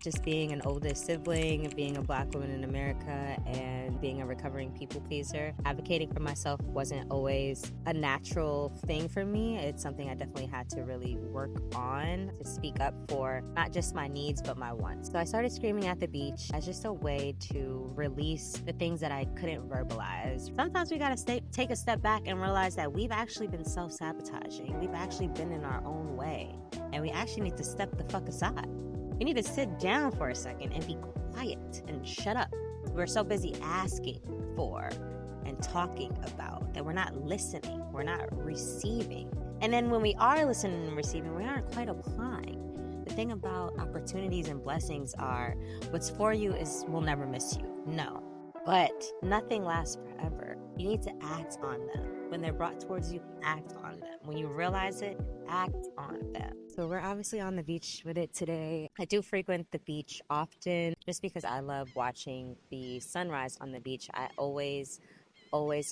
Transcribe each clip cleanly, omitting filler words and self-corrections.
just being an oldest sibling, being a Black woman in America, and being a recovering people pleaser. Advocating for myself wasn't always a natural thing for me. It's something I definitely had to really work on to speak up for not just my needs, but my wants. So I started screaming at the beach as just a way to release the things that I couldn't verbalize. Sometimes we gotta take a step back and realize that we've actually been self-sabotaging. We've actually been in our own way. And we actually need to step the fuck aside. We need to sit down for a second and be quiet and shut up. We're so busy asking for and talking about that we're not listening, we're not receiving. And then when we are listening and receiving, we aren't quite applying. The thing about opportunities and blessings are what's for you will never miss you. No. But nothing lasts forever. You need to act on them. When they're brought towards you, act on them. When you realize it, act on them. So we're obviously on the beach with it today. I do frequent the beach often just because I love watching the sunrise on the beach. I always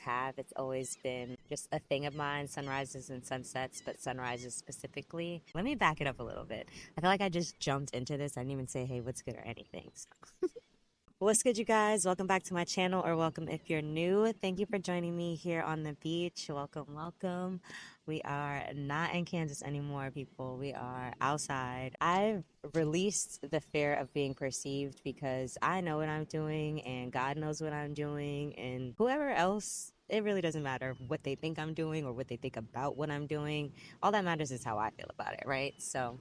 have. It's always been just a thing of mine, sunrises and sunsets, but sunrises specifically. Let me back it up a little bit. I feel like I just jumped into this. I didn't even say, hey, what's good or anything. So. What's good, you guys? Welcome back to my channel, or welcome if you're new. Thank you for joining me here on the beach. Welcome. We are not in Kansas anymore, people. We are outside. I've released the fear of being perceived because I know what I'm doing and God knows what I'm doing, and whoever else, it really doesn't matter what they think I'm doing or what they think about what I'm doing. All that matters is how I feel about it, right? So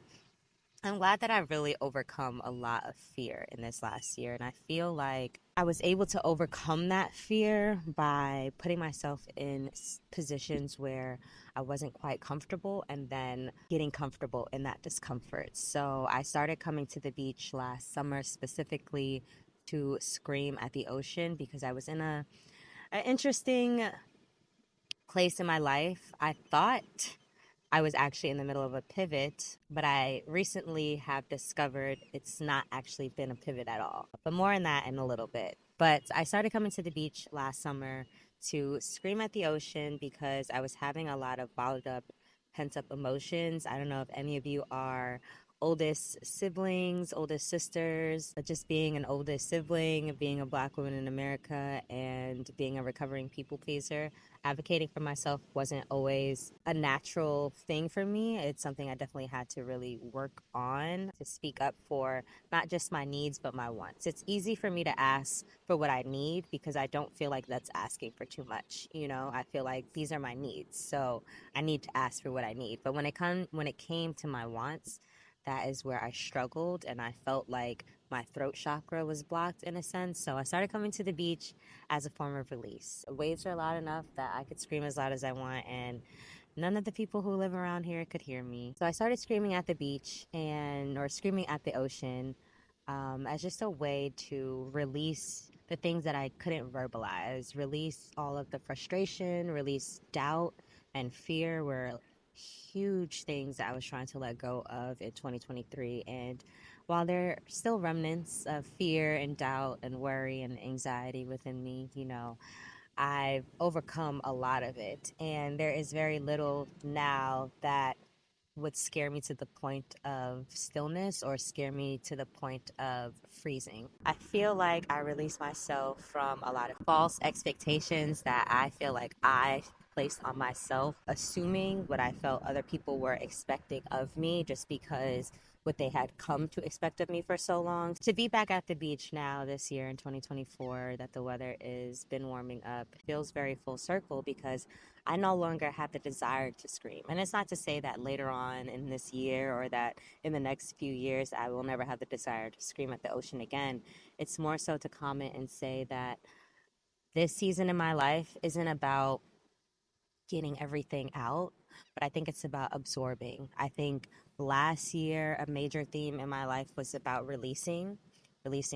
I'm glad that I've really overcome a lot of fear in this last year. And I feel like I was able to overcome that fear by putting myself in positions where I wasn't quite comfortable and then getting comfortable in that discomfort. So I started coming to the beach last summer specifically to scream at the ocean because I was in an interesting place in my life. I thought I was actually in the middle of a pivot, but I recently have discovered it's not actually been a pivot at all. But more on that in a little bit. But I started coming to the beach last summer to scream at the ocean because I was having a lot of bottled up, pent up emotions. I don't know if any of you are oldest siblings, oldest sisters, but just being an oldest sibling, being a Black woman in America, and being a recovering people pleaser. Advocating for myself wasn't always a natural thing for me. It's something I definitely had to really work on to speak up for not just my needs, but my wants. It's easy for me to ask for what I need because I don't feel like that's asking for too much. You know, I feel like these are my needs, so I need to ask for what I need. But when it came to my wants, that is where I struggled, and I felt like my throat chakra was blocked in a sense. So I started coming to the beach as a form of release. Waves are loud enough that I could scream as loud as I want, and none of the people who live around here could hear me. So I started screaming at the beach or screaming at the ocean as just a way to release the things that I couldn't verbalize, release all of the frustration, release doubt and fear were huge things that I was trying to let go of in 2023. And while there are still remnants of fear and doubt and worry and anxiety within me, you know, I've overcome a lot of it. And there is very little now that would scare me to the point of stillness or scare me to the point of freezing. I feel like I release myself from a lot of false expectations that I feel like I placed on myself, assuming what I felt other people were expecting of me just because what they had come to expect of me for so long. To be back at the beach now this year in 2024, that the weather is been warming up, feels very full circle because I no longer have the desire to scream. And it's not to say that later on in this year or that in the next few years I will never have the desire to scream at the ocean again. It's more so to comment and say that this season in my life isn't about getting everything out, but I think it's about absorbing. I think last year, a major theme in my life was about releasing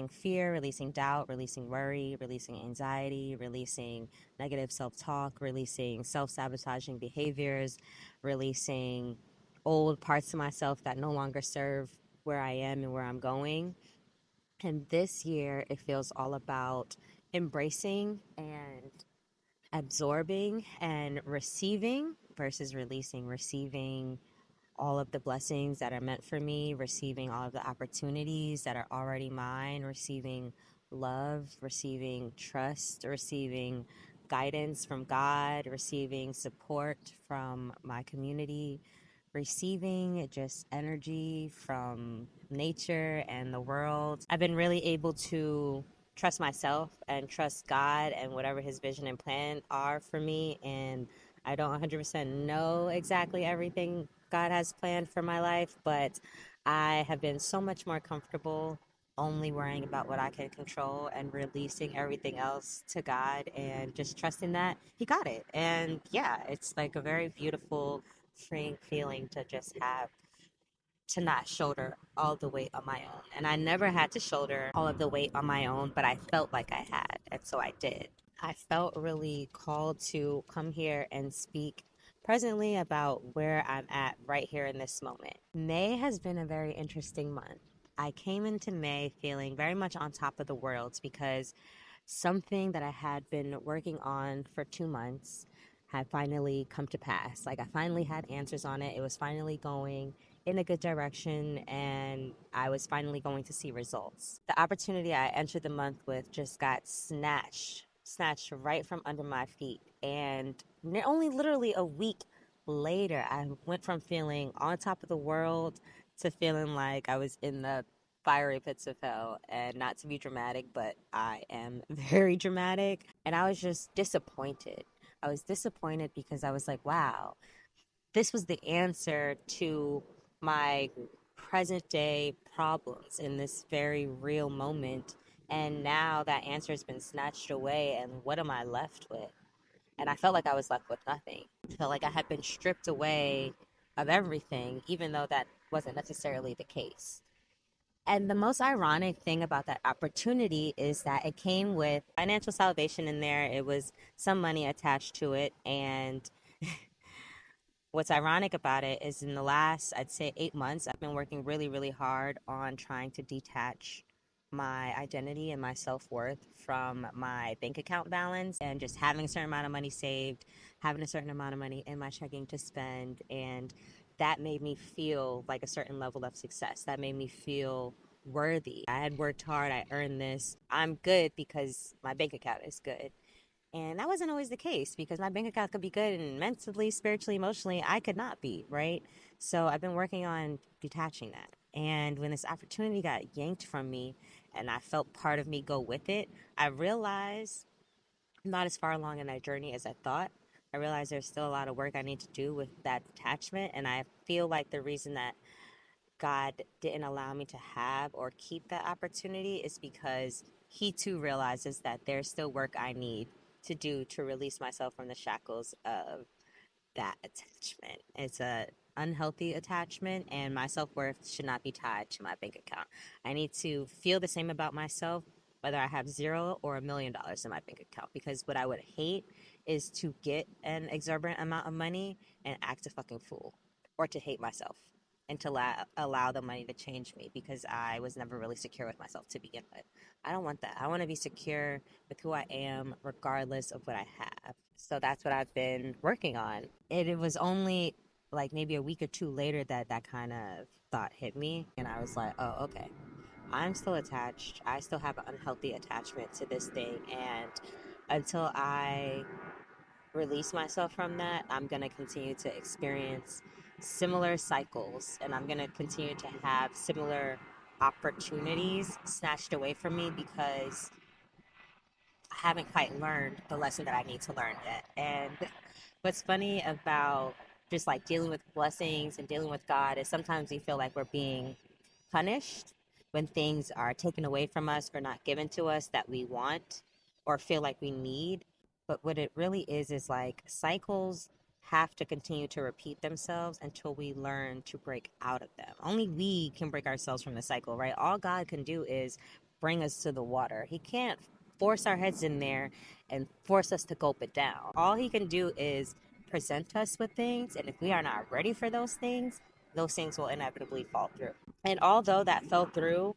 fear, releasing doubt, releasing worry, releasing anxiety, releasing negative self-talk, releasing self-sabotaging behaviors, releasing old parts of myself that no longer serve where I am and where I'm going. And this year, it feels all about embracing and absorbing and receiving versus releasing. Receiving all of the blessings that are meant for me, receiving all of the opportunities that are already mine, receiving love, receiving trust, receiving guidance from God, receiving support from my community, receiving just energy from nature and the world. I've been really able to trust myself and trust God and whatever his vision and plan are for me. And I don't 100% know exactly everything God has planned for my life, but I have been so much more comfortable only worrying about what I can control and releasing everything else to God and just trusting that He got it. And yeah, it's like a very beautiful, freeing feeling to just have to not shoulder all the weight on my own. And I never had to shoulder all of the weight on my own, but I felt like I had. And so I did. I felt really called to come here and speak presently about where I'm at right here in this moment. May has been a very interesting month. I came into May feeling very much on top of the world because something that I had been working on for 2 months had finally come to pass. Like, I finally had answers on it. It was finally going in a good direction, and I was finally going to see results. The opportunity I entered the month with just got snatched right from under my feet. And only literally a week later, I went from feeling on top of the world to feeling like I was in the fiery pits of hell. And not to be dramatic, but I am very dramatic. And I was just disappointed. I was disappointed because I was like, wow, this was the answer to my present day problems in this very real moment. And now that answer has been snatched away. And what am I left with? And I felt like I was left with nothing. I felt like I had been stripped away of everything, even though that wasn't necessarily the case. And the most ironic thing about that opportunity is that it came with financial salvation in there. It was some money attached to it. And what's ironic about it is in the last, I'd say, 8 months, I've been working really, really hard on trying to detach my identity and my self-worth from my bank account balance and just having a certain amount of money saved, having a certain amount of money in my checking to spend. And that made me feel like a certain level of success. That made me feel worthy. I had worked hard. I earned this. I'm good because my bank account is good. And that wasn't always the case because my bank account could be good and mentally, spiritually, emotionally, I could not be, right? So I've been working on detaching that. And when this opportunity got yanked from me and I felt part of me go with it, I realized I'm not as far along in that journey as I thought. I realized there's still a lot of work I need to do with that detachment. And I feel like the reason that God didn't allow me to have or keep that opportunity is because He too realizes that there's still work I need to do to release myself from the shackles of that attachment. It's a unhealthy attachment, and my self-worth should not be tied to my bank account. I need to feel the same about myself whether I have $0 or $1 million in my bank account, because what I would hate is to get an exorbitant amount of money and act a fucking fool, or to hate myself and to allow the money to change me because I was never really secure with myself to begin with. I don't want that. I want to be secure with who I am regardless of what I have. So that's what I've been working on. It was only like maybe a week or two later that that kind of thought hit me. And I was like, oh, okay. I'm still attached. I still have an unhealthy attachment to this thing. And until I release myself from that, I'm going to continue to experience similar cycles, and I'm going to continue to have similar opportunities snatched away from me because I haven't quite learned the lesson that I need to learn yet. And what's funny about just like dealing with blessings and dealing with God is sometimes we feel like we're being punished when things are taken away from us or not given to us that we want or feel like we need. But what it really is like cycles have to continue to repeat themselves until we learn to break out of them. Only we can break ourselves from the cycle, right? All God can do is bring us to the water. He can't force our heads in there and force us to gulp it down. All he can do is present us with things, and if we are not ready for those things will inevitably fall through. And although that fell through,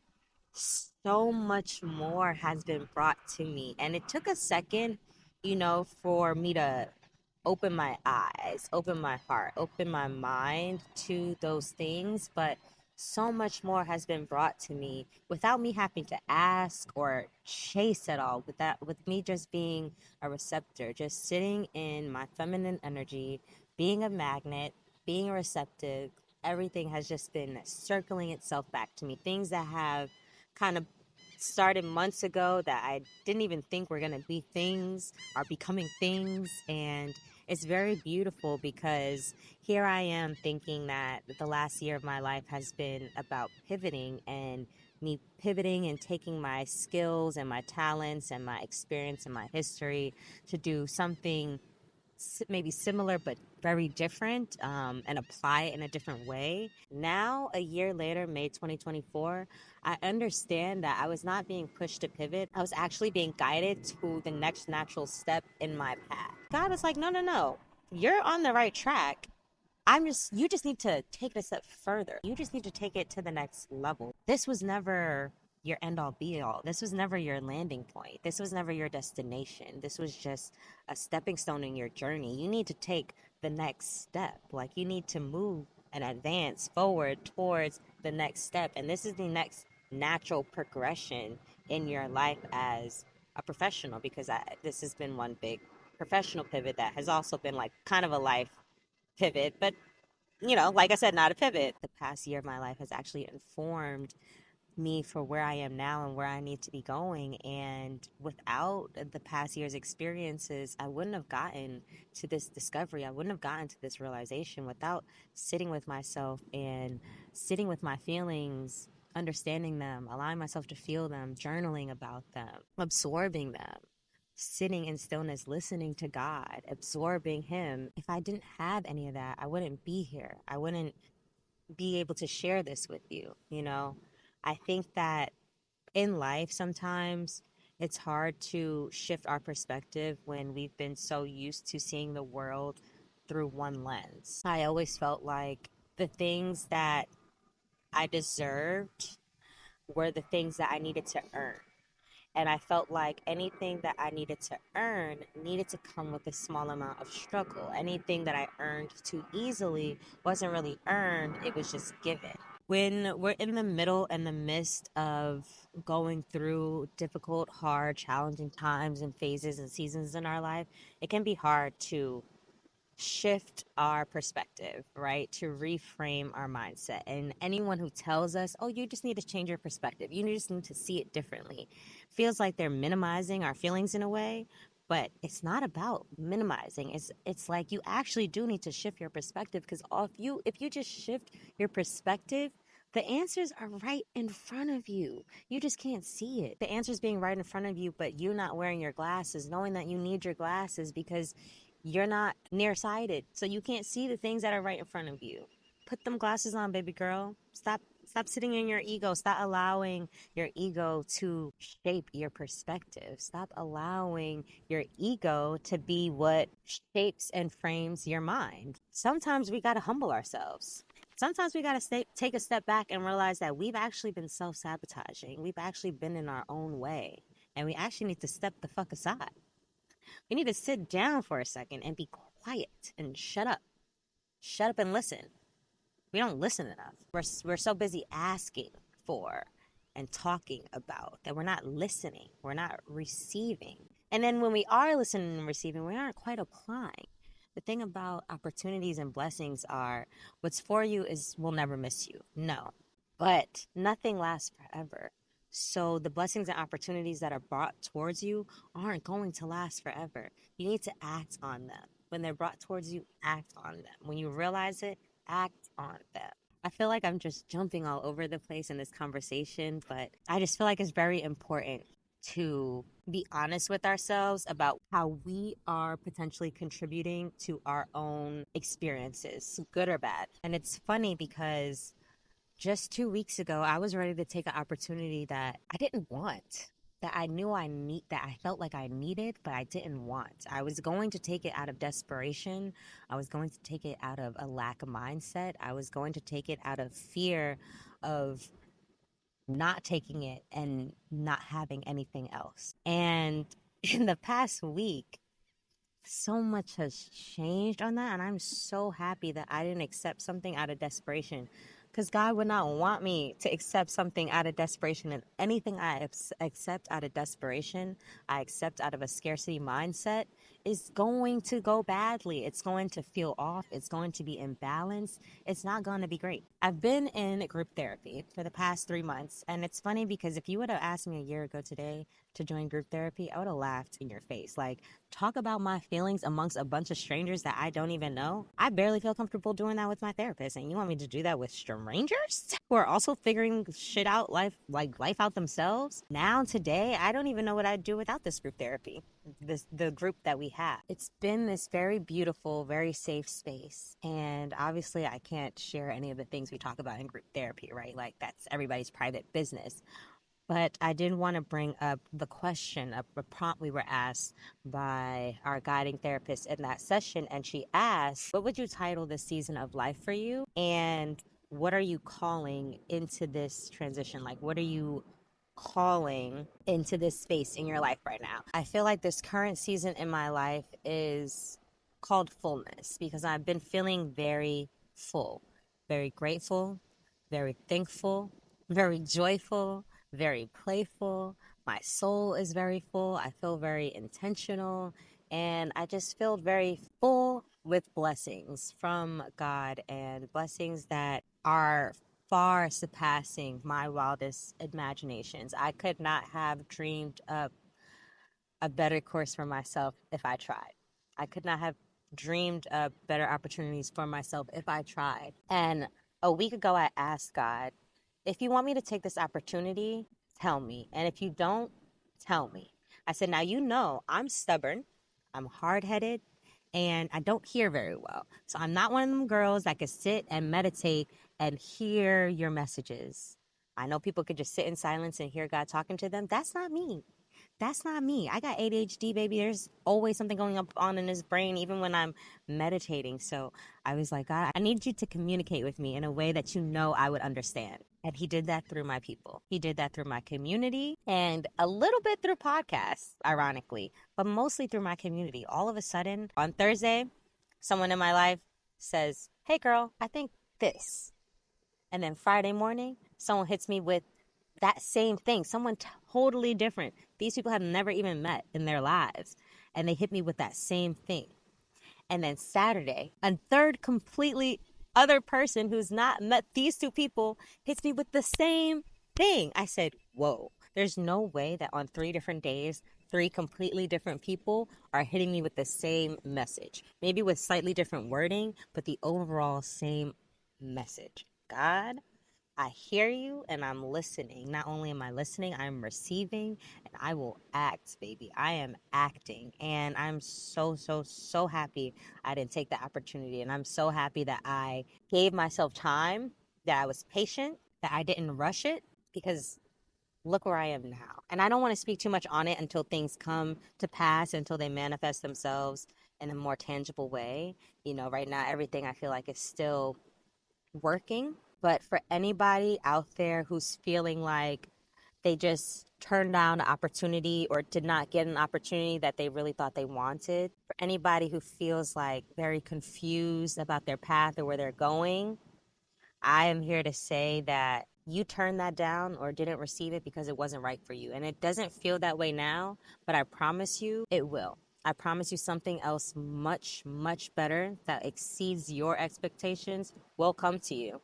so much more has been brought to me. And it took a second, for me to open my eyes, open my heart, open my mind to those things. But so much more has been brought to me without me having to ask or chase at all. With me just being a receptor, just sitting in my feminine energy, being a magnet, being receptive. Everything has just been circling itself back to me. Things that have kind of started months ago that I didn't even think were going to be things are becoming things. And it's very beautiful because here I am thinking that the last year of my life has been about pivoting and me pivoting and taking my skills and my talents and my experience and my history to do something maybe similar but very different, and apply it in a different way. Now, a year later, May 2024, I understand that I was not being pushed to pivot. I was actually being guided to the next natural step in my path. God was like, no, no, no. You're on the right track. You just need to take it a step further. You just need to take it to the next level. This was never your end all be all. This was never your landing point. This was never your destination. This was just a stepping stone in your journey. You need to take the next step. Like, you need to move and advance forward towards the next step. And this is the next natural progression in your life as a professional, because this has been one big professional pivot that has also been like kind of a life pivot, but like I said, not a pivot. The past year of my life has actually informed me for where I am now and where I need to be going. And without the past year's experiences, I wouldn't have gotten to this discovery. I wouldn't have gotten to this realization without sitting with myself and sitting with my feelings, understanding them, allowing myself to feel them, journaling about them, absorbing them, sitting in stillness, listening to God, absorbing Him. If I didn't have any of that, I wouldn't be here. I wouldn't be able to share this with you. I think that in life, sometimes it's hard to shift our perspective when we've been so used to seeing the world through one lens. I always felt like the things that I deserved were the things that I needed to earn. And I felt like anything that I needed to earn needed to come with a small amount of struggle. Anything that I earned too easily wasn't really earned, it was just given. When we're in the middle and the midst of going through difficult, hard, challenging times and phases and seasons in our life, it can be hard to shift our perspective, right? To reframe our mindset. And anyone who tells us, oh, you just need to change your perspective, you just need to see it differently, feels like they're minimizing our feelings in a way. But it's not about minimizing. It's like you actually do need to shift your perspective, because if you just shift your perspective, the answers are right in front of you. You just can't see it. The answers being right in front of you, but you not wearing your glasses, knowing that you need your glasses because you're not nearsighted, so you can't see the things that are right in front of you. Put them glasses on, baby girl. Stop sitting in your ego. Stop allowing your ego to shape your perspective. Stop allowing your ego to be what shapes and frames your mind. Sometimes we got to humble ourselves. Sometimes we got to take a step back and realize that we've actually been self-sabotaging. We've actually been in our own way, and we actually need to step the fuck aside. We need to sit down for a second and be quiet and shut up. Shut up and listen. We don't listen enough. We're so busy asking for and talking about that we're not listening. We're not receiving. And then when we are listening and receiving, we aren't quite applying. The thing about opportunities and blessings are, what's for you is will never miss you. No. But nothing lasts forever. So the blessings and opportunities that are brought towards you aren't going to last forever. You need to act on them. When they're brought towards you, act on them. When you realize it, act on them. I feel like I'm just jumping all over the place in this conversation, but I just feel like it's very important to be honest with ourselves about how we are potentially contributing to our own experiences, good or bad. And it's funny because just 2 weeks ago, I was ready to take an opportunity that I didn't want, that I knew that I felt like I needed, but I didn't want. I was going to take it out of desperation. I was going to take it out of a lack of mindset. I was going to take it out of fear of not taking it and not having anything else. And in the past week, so much has changed on that, and I'm so happy that I didn't accept something out of desperation, because God would not want me to accept something out of desperation. And anything I accept out of desperation, I accept out of a scarcity mindset, is going to go badly. It's going to feel off. It's going to be imbalanced. It's not going to be great. I've been in group therapy for the past 3 months, and it's funny because if you would have asked me a year ago today to join group therapy, I would have laughed in your face. Like, talk about my feelings amongst a bunch of strangers that I don't even know. I barely feel comfortable doing that with my therapist. And you want me to do that with strangers who are also figuring shit out, life out themselves? Now, today, I don't even know what I'd do without this group therapy. The group that we have. It's been this very beautiful, very safe space. And obviously I can't share any of the things we talk about in group therapy, right? Like, that's everybody's private business. But I did want to bring up the question, a prompt we were asked by our guiding therapist in that session. And she asked, what would you title this season of life for you? And what are you calling into this transition? Like, what are you calling into this space in your life right now? I feel like this current season in my life is called fullness, because I've been feeling very full, very grateful, very thankful, very joyful, very playful. My soul is very full. I feel very intentional. And I just feel very full with blessings from God, and blessings that are far surpassing my wildest imaginations. I could not have dreamed up a better course for myself if I tried. I could not have dreamed up better opportunities for myself if I tried. And a week ago, I asked God, if you want me to take this opportunity, tell me. And if you don't, tell me. I said, now you know I'm stubborn, I'm hard headed, and I don't hear very well. So I'm not one of them girls that could sit and meditate and hear your messages. I know people could just sit in silence and hear God talking to them. That's not me. That's not me. I got ADHD, baby. There's always something going on in his brain, even when I'm meditating. So I was like, God, I need you to communicate with me in a way that you know I would understand. And he did that through my people. He did that through my community, and a little bit through podcasts, ironically, but mostly through my community. All of a sudden, on Thursday, someone in my life says, hey, girl, I think this. And then Friday morning, someone hits me with that same thing, someone totally different. These people have never even met in their lives, and they hit me with that same thing. And then Saturday, a third completely other person who's not met these two people hits me with the same thing. I said, whoa, there's no way that on 3 different days, 3 completely different people are hitting me with the same message. Maybe with slightly different wording, but the overall same message. God, I hear you and I'm listening. Not only am I listening, I'm receiving, and I will act, baby. I am acting. And I'm so, so, so happy I didn't take the opportunity. And I'm so happy that I gave myself time, that I was patient, that I didn't rush it, because look where I am now. And I don't want to speak too much on it until things come to pass, until they manifest themselves in a more tangible way. You know, right now, everything I feel like is still working. But for anybody out there who's feeling like they just turned down an opportunity or did not get an opportunity that they really thought they wanted, for anybody who feels like very confused about their path or where they're going, I am here to say that you turned that down or didn't receive it because it wasn't right for you. And it doesn't feel that way now, but I promise you it will. I promise you something else much, much better that exceeds your expectations will come to you.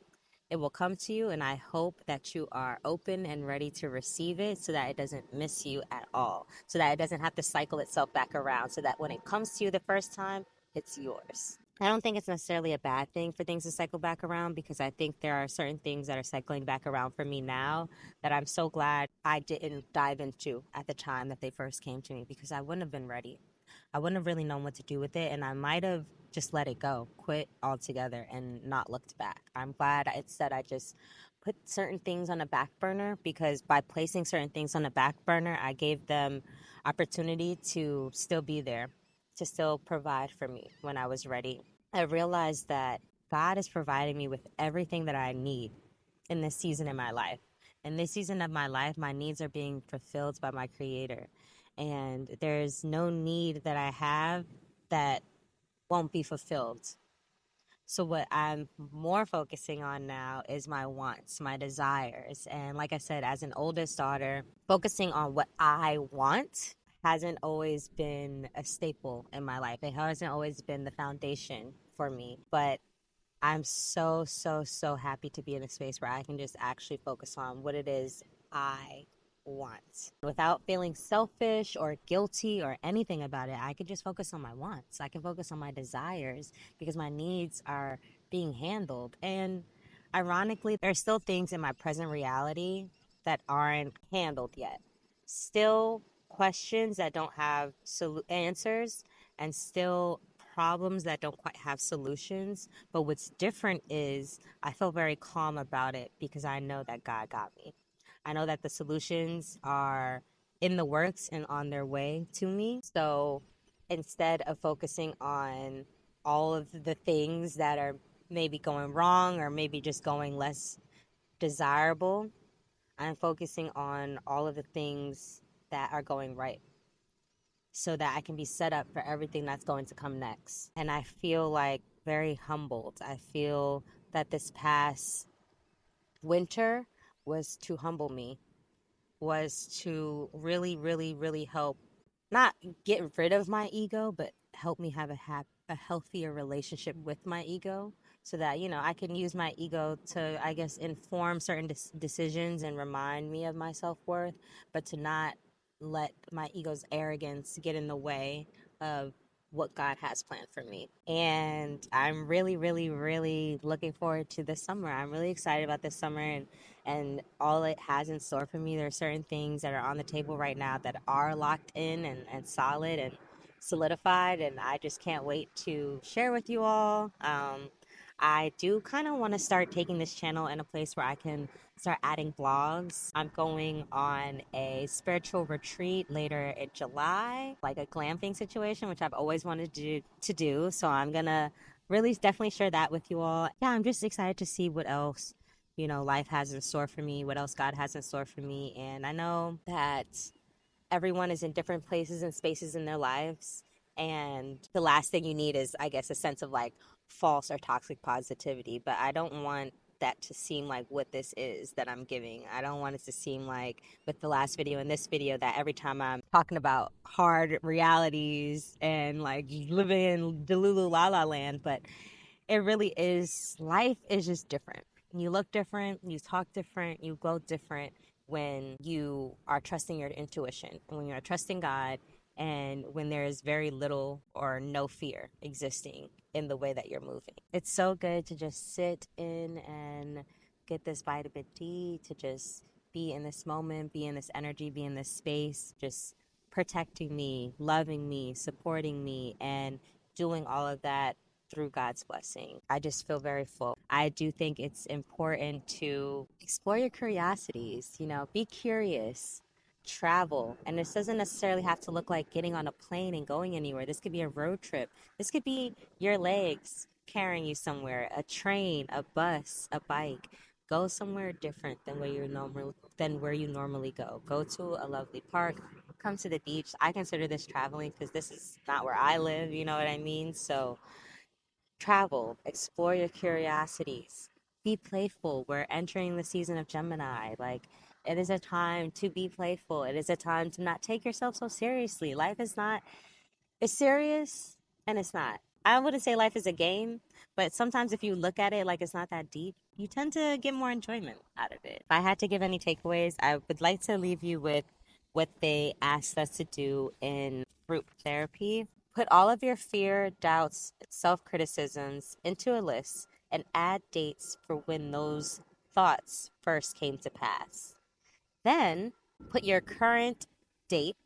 It will come to you, and I hope that you are open and ready to receive it so that it doesn't miss you at all, so that it doesn't have to cycle itself back around, so that when it comes to you the first time, it's yours. I don't think it's necessarily a bad thing for things to cycle back around, because I think there are certain things that are cycling back around for me now that I'm so glad I didn't dive into at the time that they first came to me, because I wouldn't have been ready. I wouldn't have really known what to do with it, and I might have just let it go, quit altogether, and not looked back. I'm glad instead I just put certain things on a back burner, because by placing certain things on a back burner, I gave them opportunity to still be there, to still provide for me when I was ready. I realized that God is providing me with everything that I need in this season in my life. In this season of my life, my needs are being fulfilled by my Creator. And there's no need that I have that won't be fulfilled. So what I'm more focusing on now is my wants, my desires. And like I said, as an oldest daughter, focusing on what I want hasn't always been a staple in my life. It hasn't always been the foundation for me. But I'm so, so, so happy to be in a space where I can just actually focus on what it is I want without feeling selfish or guilty or anything about it. I could just focus on my wants. I can focus on my desires because my needs are being handled. And ironically, there's still things in my present reality that aren't handled yet. Still questions that don't have answers, and still problems that don't quite have solutions. But what's different is I feel very calm about it because I know that God got me. I know that the solutions are in the works and on their way to me. So instead of focusing on all of the things that are maybe going wrong or maybe just going less desirable, I'm focusing on all of the things that are going right so that I can be set up for everything that's going to come next. And I feel like very humbled. I feel that this past winter was to humble me, was to really, really, really help not get rid of my ego, but help me have a healthier relationship with my ego so that, I can use my ego to, I guess, inform certain decisions and remind me of my self-worth, but to not let my ego's arrogance get in the way of what God has planned for me. And I'm really, really, really looking forward to this summer. I'm really excited about this summer and all it has in store for me. There are certain things that are on the table right now that are locked in and solid and solidified, and I just can't wait to share with you all. I do kind of want to start taking this channel in a place where I can start adding vlogs. I'm going on a spiritual retreat later in July, like a glamping situation, which I've always wanted to do. So I'm going to really definitely share that with you all. Yeah, I'm just excited to see what else, life has in store for me, what else God has in store for me. And I know that everyone is in different places and spaces in their lives. And the last thing you need is, I guess, a sense of like false or toxic positivity. But I don't want that to seem like what this is that I'm giving. I don't want it to seem like with the last video and this video that every time I'm talking about hard realities and like living in Delulu La La Land, but it really is, life is just different. You look different, you talk different, you go different when you are trusting your intuition and when you're trusting God and when there is very little or no fear existing in the way that you're moving. It's so good to just sit in and get this vitamin D, to just be in this moment, be in this energy, be in this space, just protecting me, loving me, supporting me, and doing all of that through God's blessing. I just feel very full. I do think it's important to explore your curiosities, be curious, travel. And this doesn't necessarily have to look like getting on a plane and going anywhere. This could be a road trip. This could be your legs carrying you somewhere, a train, a bus, a bike. Go somewhere different than where you normally go. Go to a lovely park, come to the beach. I consider this traveling because this is not where I live, you know what I mean? So travel, explore your curiosities, be playful. We're entering the season of Gemini. Like, it is a time to be playful. It is a time to not take yourself so seriously. Life is not, it's serious and it's not. I wouldn't say life is a game, but sometimes if you look at it like it's not that deep, you tend to get more enjoyment out of it. If I had to give any takeaways, I would like to leave you with what they asked us to do in group therapy. Put all of your fear, doubts, self criticisms into a list and add dates for when those thoughts first came to pass. Then put your current date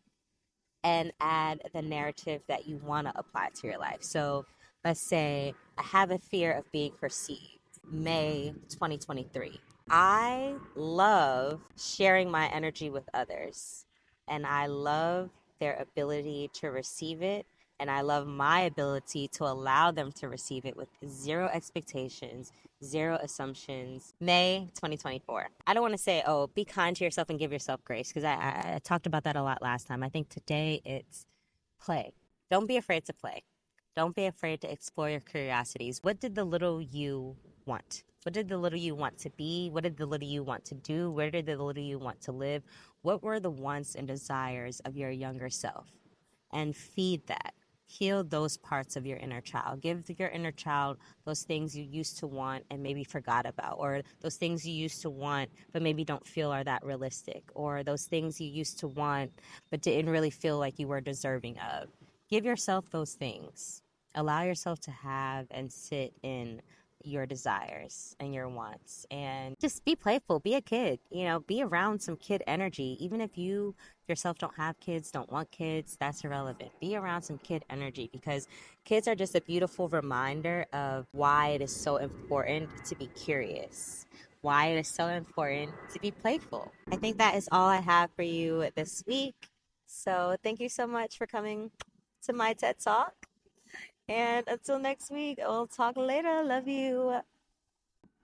and add the narrative that you want to apply to your life. So let's say I have a fear of being perceived, May 2023. I love sharing my energy with others, and I love their ability to receive it. And I love my ability to allow them to receive it with zero expectations, zero assumptions. May 2024. I don't want to say, oh, be kind to yourself and give yourself grace, because I talked about that a lot last time. I think today it's play. Don't be afraid to play. Don't be afraid to explore your curiosities. What did the little you want? What did the little you want to be? What did the little you want to do? Where did the little you want to live? What were the wants and desires of your younger self? And feed that. Heal those parts of your inner child. Give your inner child those things you used to want and maybe forgot about, or those things you used to want but maybe don't feel are that realistic, or those things you used to want but didn't really feel like you were deserving of. Give yourself those things. Allow yourself to have and sit in your desires and your wants, and just be playful. Be a kid, be around some kid energy. Even if you yourself don't have kids, don't want kids, that's irrelevant. Be around some kid energy, because kids are just a beautiful reminder of why it is so important to be curious, why it is so important to be playful. I think that is all I have for you this week. So thank you so much for coming to my TED Talk. And until next week, we'll talk later. Love you.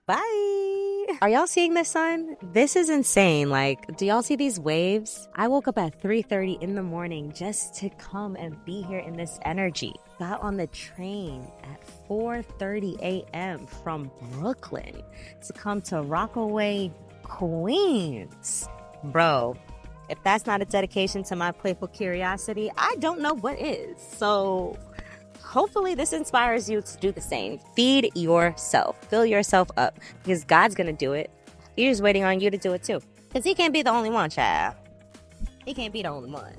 Bye. Are y'all seeing this sun? This is insane. Like, do y'all see these waves? I woke up at 3:30 in the morning just to come and be here in this energy. Got on the train at 4:30 a.m. from Brooklyn to come to Rockaway, Queens. Bro, if that's not a dedication to my playful curiosity, I don't know what is. So hopefully this inspires you to do the same. Feed yourself. Fill yourself up, because God's going to do it. He's just waiting on you to do it too. Because he can't be the only one, child. He can't be the only one.